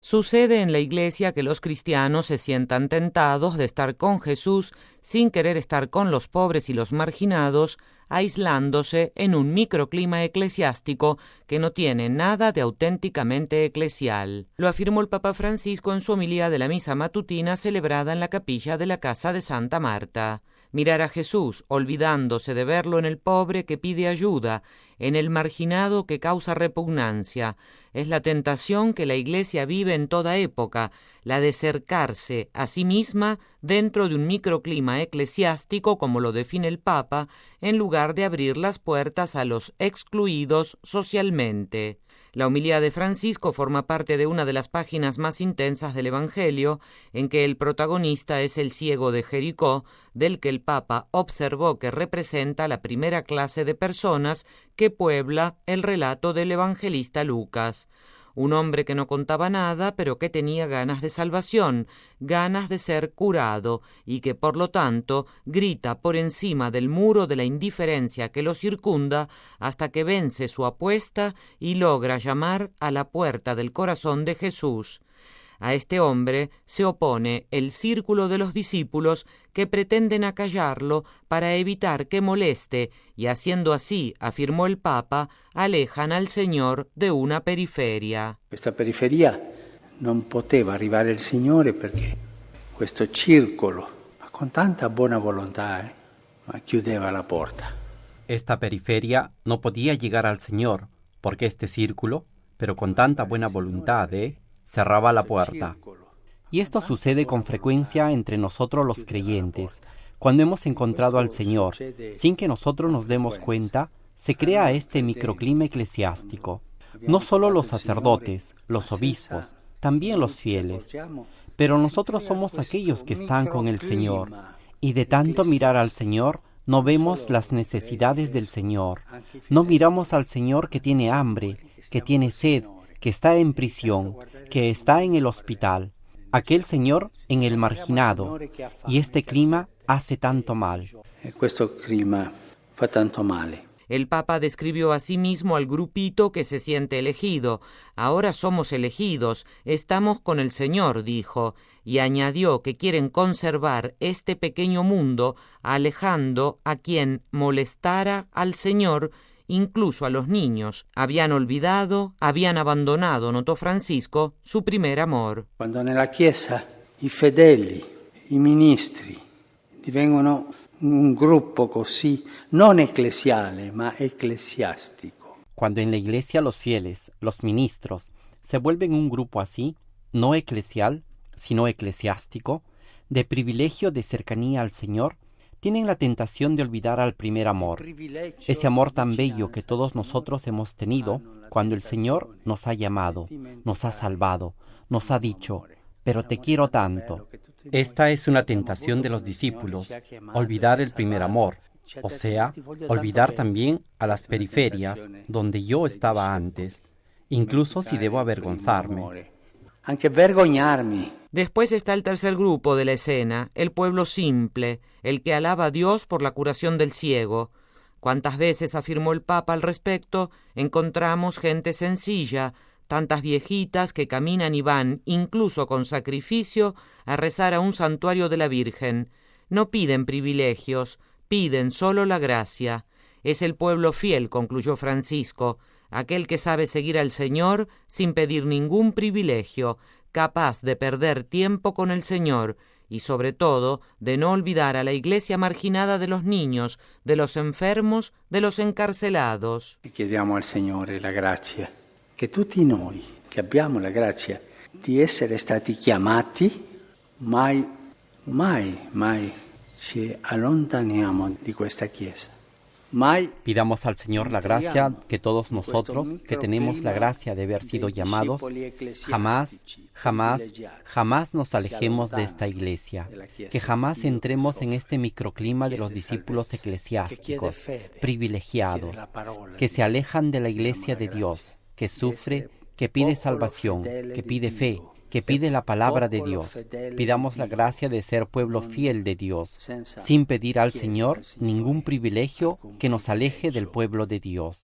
Sucede en la Iglesia que los cristianos se sientan tentados de estar con Jesús sin querer estar con los pobres y los marginados, aislándose en un microclima eclesiástico que no tiene nada de auténticamente eclesial. Lo afirmó el Papa Francisco en su homilía de la misa matutina celebrada en la capilla de la Casa de Santa Marta. Mirar a Jesús, olvidándose de verlo en el pobre que pide ayuda, en el marginado que causa repugnancia, es la tentación que la Iglesia vive en toda época, la de cercarse a sí misma dentro de un microclima eclesiástico, como lo define el Papa, en lugar de abrir las puertas a los excluidos socialmente. La homilía de Francisco forma parte de una de las páginas más intensas del Evangelio, en que el protagonista es el ciego de Jericó, del que el Papa observó que representa la primera clase de personas que puebla el relato del evangelista Lucas. Un hombre que no contaba nada, pero que tenía ganas de salvación, ganas de ser curado, y que por lo tanto grita por encima del muro de la indiferencia que lo circunda hasta que vence su apuesta y logra llamar a la puerta del corazón de Jesús. A este hombre se opone el círculo de los discípulos que pretenden acallarlo para evitar que moleste y haciendo así, afirmó el Papa, alejan al Señor de una periferia. Questa periferia non poteva arrivare il Signore perché questo circolo, ma con tanta buona volontà, ma chiudeva la porta. Esta periferia no podía llegar al Señor porque este círculo, pero con tanta buena voluntad, cerraba la puerta. Y esto sucede con frecuencia entre nosotros los creyentes. Cuando hemos encontrado al Señor, sin que nosotros nos demos cuenta, se crea este microclima eclesiástico. No solo los sacerdotes, los obispos, también los fieles. Pero nosotros somos aquellos que están con el Señor. Y de tanto mirar al Señor, no vemos las necesidades del Señor. No miramos al Señor que tiene hambre, que tiene sed, que está en prisión, que está en el hospital, aquel Señor en el marginado, y este clima hace tanto mal. Questo clima fa tanto male. El Papa describió a sí mismo al grupito que se siente elegido. Ahora somos elegidos, estamos con el Señor, dijo, y añadió que quieren conservar este pequeño mundo, alejando a quien molestara al Señor, incluso a los niños. Habían olvidado, habían abandonado, notó Francisco, su primer amor. Cuando nella Chiesa i fedeli, i ministri divengono un gruppo così, non eclesiale, ma eclesiastico. Cuando en la Iglesia los fieles, los ministros, se vuelven un grupo así, no eclesial, sino eclesiástico, de privilegio de cercanía al Señor, tienen la tentación de olvidar al primer amor, ese amor tan bello que todos nosotros hemos tenido cuando el Señor nos ha llamado, nos ha salvado, nos ha dicho, pero te quiero tanto. Esta es una tentación de los discípulos, olvidar el primer amor, o sea, olvidar también a las periferias donde yo estaba antes, incluso si debo avergonzarme. Anche vergognarmi. Después está el tercer grupo de la escena, el pueblo simple, el que alaba a Dios por la curación del ciego. ¿Cuántas veces, afirmó el Papa al respecto, encontramos gente sencilla, tantas viejitas que caminan y van, incluso con sacrificio, a rezar a un santuario de la Virgen? No piden privilegios, piden solo la gracia. Es el pueblo fiel, concluyó Francisco, aquel que sabe seguir al Señor sin pedir ningún privilegio, capaz de perder tiempo con el Señor y sobre todo de no olvidar a la Iglesia marginada de los niños, de los enfermos, de los encarcelados. Chiediamo al Signore la grazia, che tutti noi che abbiamo la grazia di essere stati chiamati, mai ci allontaniamo di questa Chiesa. Pidamos al Señor la gracia que todos nosotros, que tenemos la gracia de haber sido llamados, jamás nos alejemos de esta Iglesia, que jamás entremos en este microclima de los discípulos eclesiásticos, privilegiados, que se alejan de la Iglesia de Dios, que sufre, que pide salvación, que pide fe, que pide la palabra de Dios. Pidamos la gracia de ser pueblo fiel de Dios, sin pedir al Señor ningún privilegio que nos aleje del pueblo de Dios.